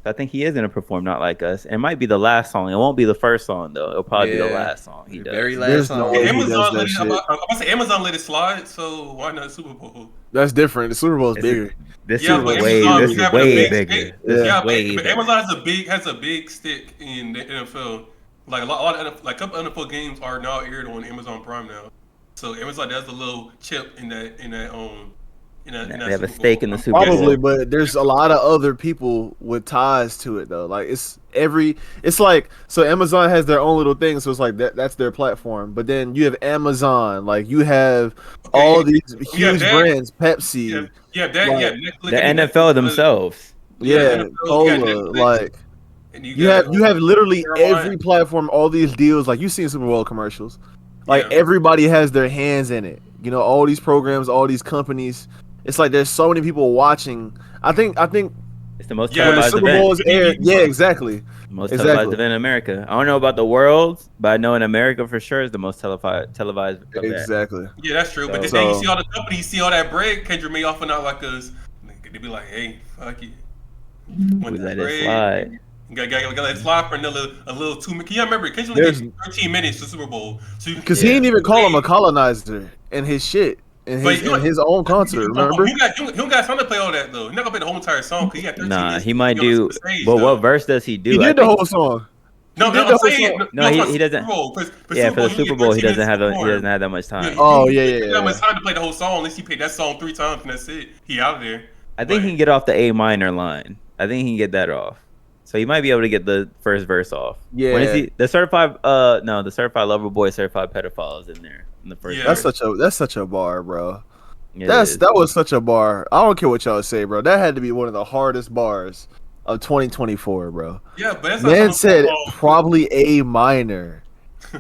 I think he is going to perform Not Like Us. It might be the last song. It won't be the first song, though. It'll probably be the last song he does. Very last There's song. no way he does Amazon that let it, shit. I'm about to say Amazon let it slide, so why not Super Bowl? That's different. The Super Bowl is bigger. This Yeah, is but way, Amazon this is is having a way big bigger. stick. This Yeah, is way but bigger. Amazon has a big stick in the NFL. Like a lot of like a couple NFL games are now aired on Amazon Prime now. So Amazon does a little chip in that They have a Super stake Bowl. in the Super Bowl. Probably, but there's a lot of other people with ties to it though. Like it's like so Amazon has their own little thing, so it's like that's their platform. But then you have Amazon, like you have all these huge brands, Pepsi, Yeah, that like, yeah, Netflix, The NFL themselves. yeah, Cola, Netflix, like and you have literally Carolina. every platform, all these deals. Like you've seen Super Bowl commercials, like Yeah. everybody has their hands in it. You know, all these programs, all these companies. It's like there's so many people watching. I think It's the most Yeah, when the televised Super event. Bowl is aired, yeah, exactly. Most Exactly. televised event in America. I don't know about the world, but I know in America for sure it's the most televised event. Exactly. Yeah, that's true. But So- then you see all the companies see all that bread Kendrick made off of Not Like Us. They be like, hey, fuck it. We let it slide. Got let it slide for a little 2 minutes. Can you remember? Kendrick There's- only gave 13 minutes to Super Bowl. So Because he didn't even call him a colonizer in his shit, in his own concert. Remember? He don't got time to play all that though. He's not gonna play the whole entire song because he got 13 Nah, minutes. he might to be on do. the stage, But though. what verse does he do? He I did the think- whole song. No, did I'm the whole saying song. No, he for doesn't. Super Bowl, Yeah, for the Super Bowl, he doesn't have the. that much time. Oh, yeah, He yeah, doesn't have yeah. much time to play the whole song unless he played that song 3 times and that's it. He out of there. I think he can get off the A minor line. I think he can get that off. So he might be able to get the first verse off. Yeah. When is he? The certified lover boy, certified pedophile is in there in the first. Yeah. verse. That's such a bar, bro. It That is. was such a bar. I don't care what y'all say, bro. That had to be one of the hardest bars of 2024, bro. Yeah, but that's not Man something- said probably A minor,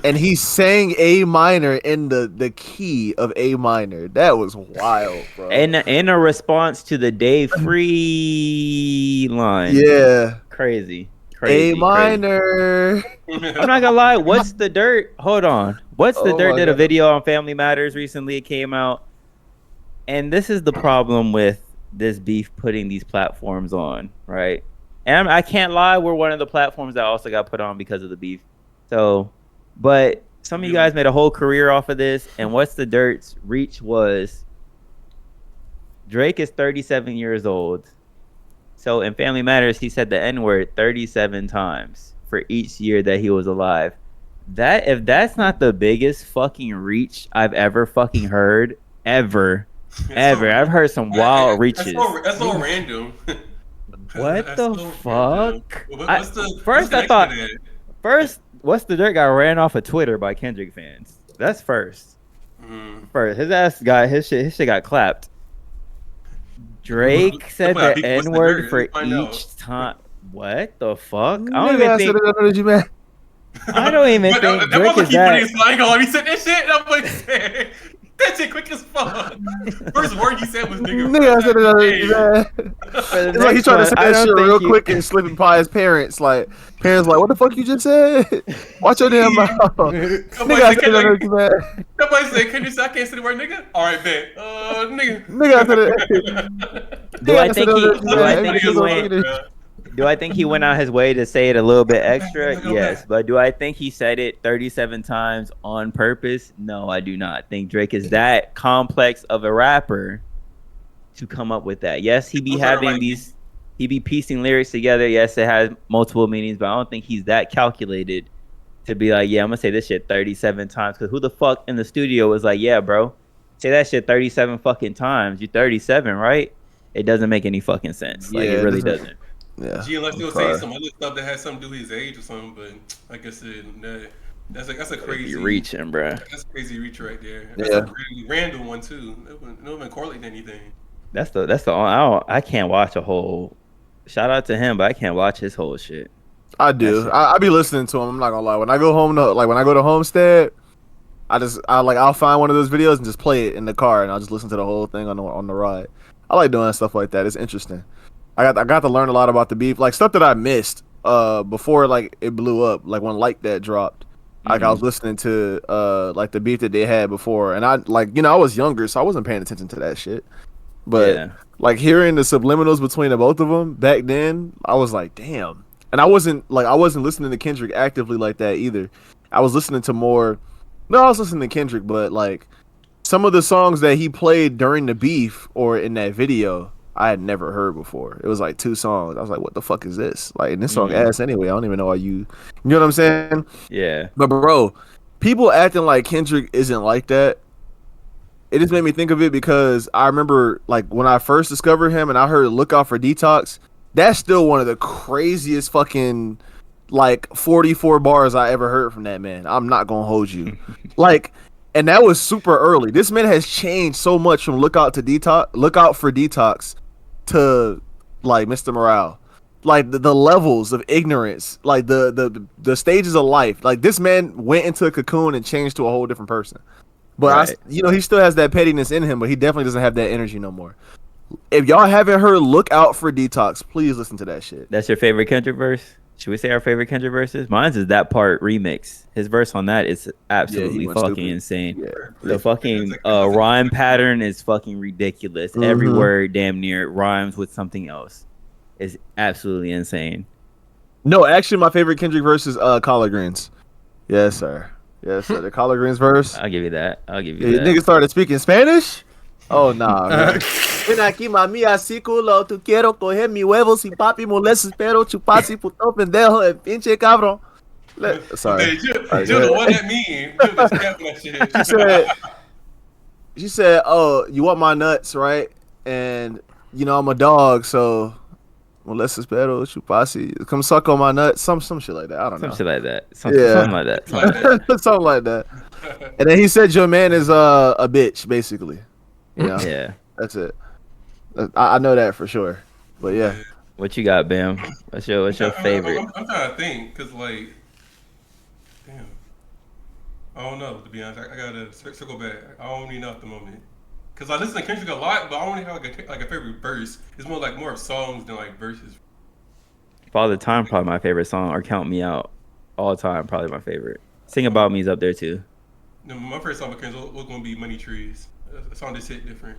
and he sang A minor in the key of A minor. That was wild, bro. And in a response to the Dave Free line. yeah, Crazy. A minor. I'm not gonna lie. What's the dirt? Hold on. What's the Oh dirt my did a God. video on Family Matters recently. It came out, and this is the problem with this beef putting these platforms on, right? And I can't lie. We're one of the platforms that also got put on because of the beef. So, but some of you guys made a whole career off of this, and What's the Dirt's reach was Drake is 37 years old. So in Family Matters, he said the N-word 37 times for each year that he was alive. If that's not the biggest fucking reach I've ever fucking heard, ever. I've heard some wild reaches. That's so random. What That's the so fuck? What's the First, I next thought- to that? First, What's the Dirt got ran off of Twitter by Kendrick fans. That's first. First, his ass got his shit got clapped. Drake said What's the the N-word Dirt? for Find out. each time. What the fuck? Nigga, I don't even said think. it, I know that you mad. I don't even But think that Drake wasn't is keeping that. his flying on. He said that shit. And I'm like, that shit quick as fuck. First word he said was nigga. Nigga, I said it, I know that you mad. For the It's like he next tried to one, say I that don't shit think real he- quick and slipping by his parents. Like, parents like, what the fuck you just said? Watch your damn mouth. Nigga, I said it, I know that you mad. Somebody said, can you say I can't say the word nigga? All right, bet. Nigga. Nigga, I said it. Do I Nigga, think said he? it, Do I man. think he Nigga, went? nigga. Do I think he went out his way to say it a little bit extra? Go Yes. back. But do I think he said it 37 times on purpose? No, I do not think Drake is that complex of a rapper to come up with that. Yes, he be Those are the having right these, he be piecing lyrics together. Yes, it has multiple meanings, but I don't think he's that calculated to be like, yeah, I'm gonna say this shit 37 times. Because who the fuck in the studio was like, yeah, bro, say that shit 37 fucking times. You 37, right? It doesn't make any fucking sense. Like, it Yeah, really doesn't. Yeah. G, unless I'm they'll say sorry. some other stuff that has something to do with his age or something, but like I said, that's a crazy You're reaching, bro. That's a crazy reach right there. That's Yeah. a really random one too. It wouldn't even correlate to anything. That's the I can't watch a whole. Shout out to him, but I can't watch his whole shit. I That do. shit. I be listening to him. I'm not gonna lie. When I go home to when I go to Homestead, I'll find one of those videos and just play it in the car, and I'll just listen to the whole thing on the ride. I like doing stuff like that. It's interesting. I got to learn a lot about the beef, like stuff that I missed before like it blew up, like when Like That dropped. Like I was listening to like the beef that they had before, and I like I was younger, so I wasn't paying attention to that shit. But Yeah. like hearing the subliminals between the both of them back then, I was like, damn. And I wasn't listening to Kendrick actively like that either. I was listening to more. No, I was listening to Kendrick, but like some of the songs that he played during the beef or in that video, I had never heard before. It was like 2 songs. I was like, what the fuck is this? Like, and this song ass anyway. I don't even know why you know what I'm saying? Yeah. But bro, people acting like Kendrick isn't like that. It just made me think of it because I remember like when I first discovered him and I heard "Look Out for Detox." That's still one of the craziest fucking like 44 bars I ever heard from that man. I'm not gonna hold you, like, and that was super early. This man has changed so much from "Look Out for Detox" to like Mr. Morale. Like the levels of ignorance, like the stages of life. Like this man went into a cocoon and changed to a whole different person. But Right. he still has that pettiness in him, but he definitely doesn't have that energy no more. If y'all haven't heard "Look Out for Detox," please listen to that shit. That's your favorite Kendrick verse? Should we say our favorite Kendrick verses? Mine's is that part remix. His verse on that is absolutely went fucking stupid. insane. Yeah. The fucking rhyme pattern is fucking ridiculous. Mhm. Every word damn near rhymes with something else. It's absolutely insane. No, actually, my favorite Kendrick verse is "Collard Greens." Yes, sir. Yes, sir. The Collard Greens verse. I'll give you that. I'll give you Yeah, that. niggas started speaking Spanish. Oh nah. Man. Ven aquí, mami, así culo. Tu quiero coger mi huevos y papi molestas, pero chupas y puto pendejo, el pinche cabrón. Sorry. Hey, Jill, Sorry, Jill go the ahead. one that mean. Jill the snap that shit. She said, "Oh, you want my nuts, right? And I'm a dog, so molestas, pero chupas y come suck on my nuts." Some shit like that. I don't Some know. shit like that. Yeah. Something like that. Something like that. Something like that. And then he said your man is a bitch, basically. Yeah. That's it. I know that for sure. But yeah. What you got, Bam? What's your favorite? I'm trying to think, cause like, damn, I don't know. To be honest, I gotta circle back. I don't really know at the moment, cause I listen to Kendrick a lot, but I don't really have like a favorite verse. It's more of songs than like verses. Father Time, probably my favorite song, or Count Me Out. All time, probably my favorite. Sing About Me's up there too. No, my first song with Kendrick was gonna be Money Trees. A song that's hit different.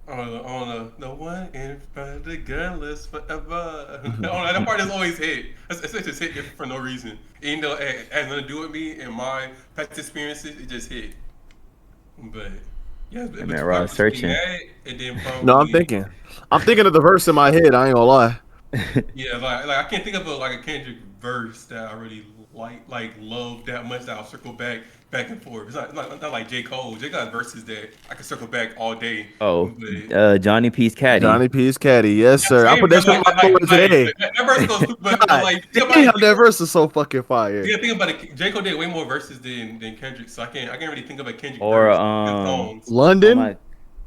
On the one in front of the gun list forever. That part is always hit. It's just hit different for no reason. Even though it has nothing to do with me and my past experiences, it just hit. But yeah, Hey, man, Rod, searching. And then probably, No, I'm thinking of the verse in my head. I ain't gonna lie. Yeah, like I can't think of a Kendrick verse that I really like love that much that I'll circle back and forth. It's not like J. Cole. J. got verses that I can circle back all day. Oh, But, Johnny P's Caddy. Johnny P's Caddy, yes sir. I put that shit on my phone today. That verse goes stupid, but like Damn, that verse is so fucking fire. yeah, think about it. J. Cole did way more verses than Kendrick, so I can't really think of a Kendrick Or, verse. Songs. London,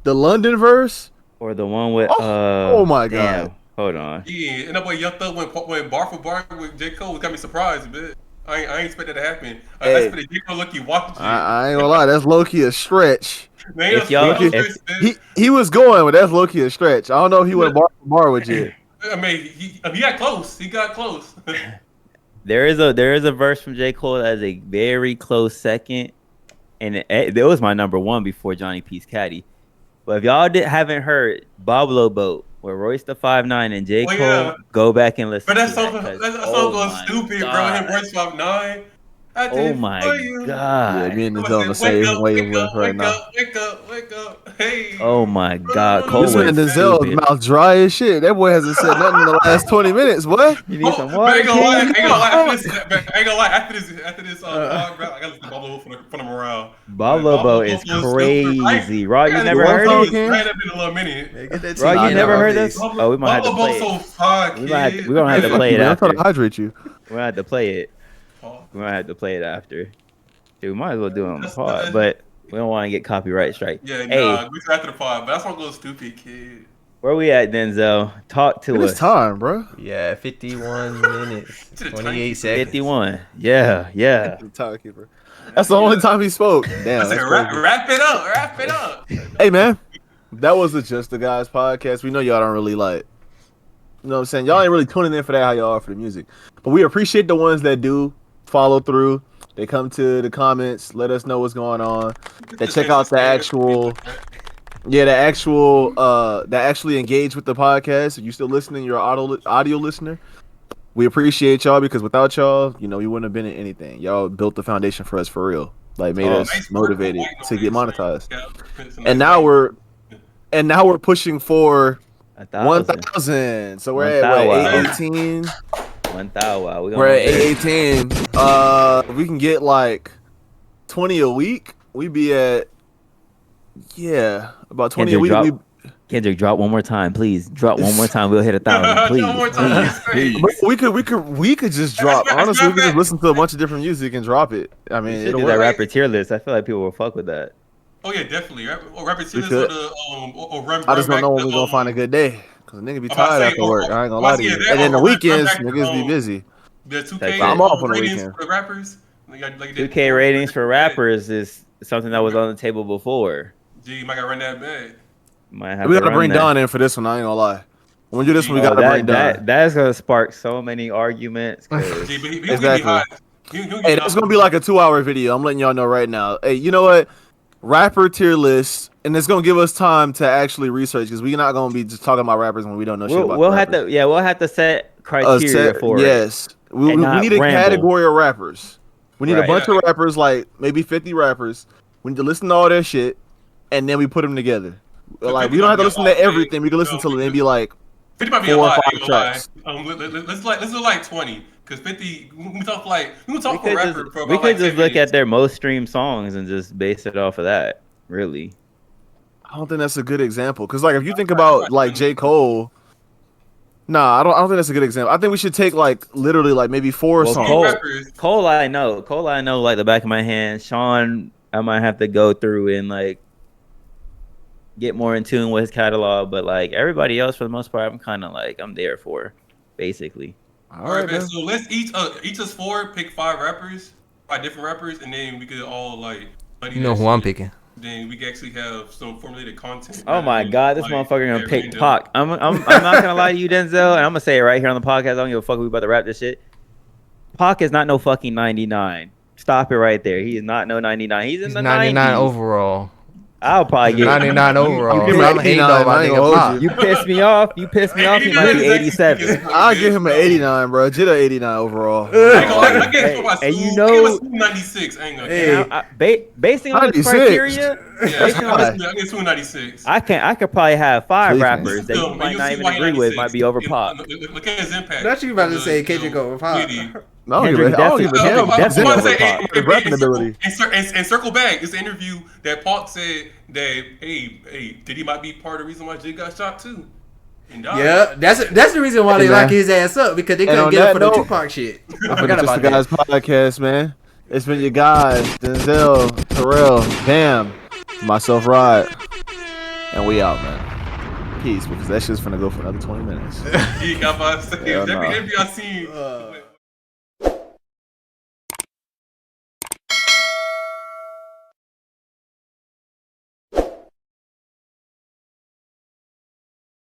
the London verse. Or the one with Oh my damn, God. hold on. Yeah, and that boy Young Thug went bar for bar with J. Cole. Got me surprised, but I ain't expect that to happen. Hey. That's for the J. Cole lucky watch. I ain't gonna lie, that's low key a stretch. Man, If y'all- He was going, but that's low key a stretch. I don't know if he went bar for bar with you. I mean, he got close. He got close. There is a verse from J. Cole that is a very close second, and it was my number one before Johnny P's Caddy. But if y'all haven't heard Boblo Boat with Royce the 5'9" and J. Oh, Cole, yeah. go back and listen But that to song, that. that 'Cause, song oh goes my stupid, bro. God. Him Royce 5'9". I Oh did my for you. Yeah, God. me and I Denzel on the said, wake same up, wake wavelength up, right wake now. up, wake up, wake up. Hey. Oh my God. Cole This man was Denzel's stupid. mouth dry as shit. That boy hasn't said nothing in the last 20 minutes, boy. You need some But water, ain't gonna lie, King? ain't gonna lie. After this, but ain't gonna lie. After this pod, bro, I gotta listen to Bob Lowe for the morale. Bob But Lobo Lowe is flow stupid, right? crazy. Raw, you Yeah, never You want heard some, it? King? Right up in a little minute. Man, get that Raw, tea you in never my heard face. this? Oh, we might have to Bob play Lowe's it. so fire, We gonna kid. have to Fuck play you, it man. I'm trying after. to hydrate you. We're gonna have to play it. We're gonna have to play it after. Dude, we might as well do it on the That's- pod, but we don't want to get copyright strike. Yeah, Hey, nah, we after the pod, but that's one goes stupid, kid. where we at, Denzel? Talk to It's us. time, bro. Yeah, 51 minutes, To the 28 timekeeper. seconds. 51. Yeah, yeah. The timekeeper. That's the only time he spoke. Damn. I said, That's wrap crazy. wrap it up. Hey, man. That was the Just the Guys podcast. We know y'all don't really like, you know what I'm saying? Y'all ain't really tuning in for that how y'all are for the music. But we appreciate the ones that do follow through. They come to the comments, let us know what's going on. They check out the actual, that actually engage with the podcast. If you still listening, you're an audio listener. We appreciate y'all because without y'all, you know, we wouldn't have been in anything. Y'all built the foundation for us for real. Like made us Nice motivated work, to get monetized. Yeah, it's a And nice now work. we're pushing for 1,000. 1,000. So we're 1,000. at 818. 1,000. We're at 818. We can get like 20 a week. We be at about 20 a Kendrick, week. Kendrick, drop one more time, please. Drop one more time. We'll hit 1,000, please. One more time, Please, please. We could just drop. That's Honestly, we could just bad. listen to a bunch of different music and drop it. I We mean, should it'll do that work. rapper tier list. I feel like people will fuck with that. Oh yeah, definitely. Rapper We Tilis could. or run. I just run don't know back when we're gonna find a good day. Cause nigga be I'm about to tired say, after work. I ain't gonna I'm lie about to to you. say that And then the or run weekends, back, niggas be busy. The 2K Like I'm off on the ratings weekend. for the rappers. Like 2K ratings for rappers is something that was on the table before. Gee, you might gotta run that back. Might have We to gotta run bring that. Don in for this one. I ain't gonna lie. When we do this one, we Oh, gotta bring Don. that's gonna spark so many arguments. 'Cause Gee, but he Exactly. be hot. Hey, that's gonna be like a 2-hour video. I'm letting y'all know right now. Hey, you know what? Rapper tier list, and it's gonna give us time to actually research because we're not gonna be just talking about rappers when we don't know shit about. we'll have rappers. we'll have to set criteria for it. Yes, we and not need a ramble. category of rappers. We need Right. a bunch of rappers, like maybe 50 rappers. We need to listen to all their shit, and then we put them together. Like we don't have to listen to everything. We can listen to maybe like 50 might be 4 a or lot. 5 I ain't gonna lie. tracks. Let's do like 20 because 50. We talk for We rapper could for about just, like 10 look minutes. at their most streamed songs and just base it off of that. Really. I don't think that's a good example. Cause like if you think about like J. Cole, nah, I don't think that's a good example. I think we should take like literally like maybe 4 Well, songs. Cole, I know like the back of my hand. Sean, I might have to go through and like get more in tune with his catalog, but like everybody else for the most part, I'm kind of like I'm there for, basically. All All right, right, man. man. So let's each us 4 pick 5 rappers, 5 different rappers, and then we could all like. You know who I'm picking. Then we can actually have some formulated content. Oh my God, this motherfucker gonna yeah, pick random. Pac. I'm not gonna lie to you, Denzel, and I'm gonna say it right here on the podcast. I don't give a fuck. We about to rap this shit. Pac is not no fucking 99. Stop it right there. He is not no 99. He's in He's the 99 90s. overall. I'll probably get 99 overall. give him I'm hating 89, on my I ain't nigga gonna Pop. hold You pissed me off. You pissed me off. He might be 87. I'll give him an 89, bro. Jit 89 overall. And you know, 96. I ain't gonna. Hey. basing on the 96. criteria, Yeah, based on I get 296. I could probably have 5 Please, rappers that Still, you man, might you'll not see even why agree with 96. might be over Pac. Look at his impact. Thought you about to say Kendrick over Pop. No, I don't give a damn. Kendrick definitely His over Pac. rapping ability. And circle back. It's an interview that Pac said that hey, Diddy might be part of the reason why Jay got shot too. And died. Yeah, that's the reason why they Hey, lock man. his ass up because they And couldn't on get that him for the note, Tupac shit. I For the forgot Just about the that. Guys podcast, man. It's been your guys, Denzel, Terrell, Bam, myself, Rod, and we out, man. Peace, because that shit's finna go for another 20 minutes. He got my Hell every nah. interview I seen.